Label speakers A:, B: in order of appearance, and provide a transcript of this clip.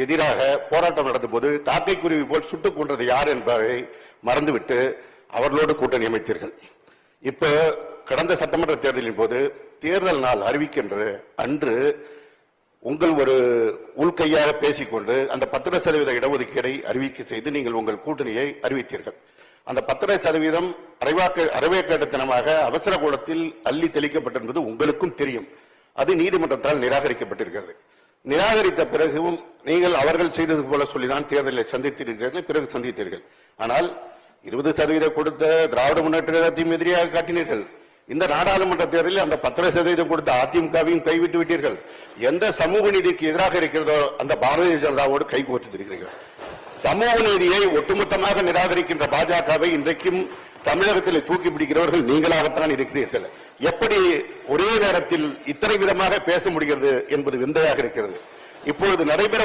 A: எதிராக போராட்டம் நடந்த போது காக்கைக்குருவி போல் சுட்டுக் கொன்றது யார் என்பதை மறந்துவிட்டு அவர்களோடு கூட்டணி அமைத்தீர்கள். இப்ப கடந்த சட்டமன்ற தேர்தலின் போது தேர்தல் நாள் அறிவிக்கின்ற அன்று உங்கள் ஒரு உள்கையாக பேசிக்கொண்டு அந்த 10% இடஒதுக்கீடை அறிவிக்கை செய்து நீங்கள் உங்கள் கூட்டணியை அறிவித்தீர்கள். அந்த 10% அறவேக்காட்டுத்தனமாக அவசர கூடத்தில் அள்ளி தெளிக்கப்பட்டிருப்பது உங்களுக்கும் தெரியும். அது நீதிமன்றத்தால் நிராகரிக்கப்பட்டிருக்கிறது. நிராகரித்த பிறகும் நீங்கள் அவர்கள் செய்தது போல சொல்லிதான் தேர்தலை சந்தித்திருக்கிறீர்கள், பிறகு சந்தித்தீர்கள். ஆனால் 20% கொடுத்த திராவிட முன்னேற்ற கழகத்தையும் எதிரியாக காட்டினீர்கள். இந்த நாடாளுமன்ற தேர்தலில் அந்த 10% கொடுத்த அதிமுகவையும் கைவிட்டு விட்டீர்கள். எந்த சமூக நீதிக்கு எதிராக இருக்கிறதோ அந்த பாரதிய ஜனதாவோடு கைகோர்த்திருக்கிறீர்கள். சமூக நீதியை ஒட்டுமொத்தமாக நிராகரிக்கின்ற பாஜகவை இன்றைக்கும் தமிழகத்தில் தூக்கி பிடிக்கிறவர்கள் நீங்களாகத்தான் இருக்கிறீர்கள். எப்படி ஒரே நேரத்தில் இத்தனை விதமாக பேச முடிகிறது என்பது விந்தையாக இருக்கிறது. இப்பொழுது நடைபெற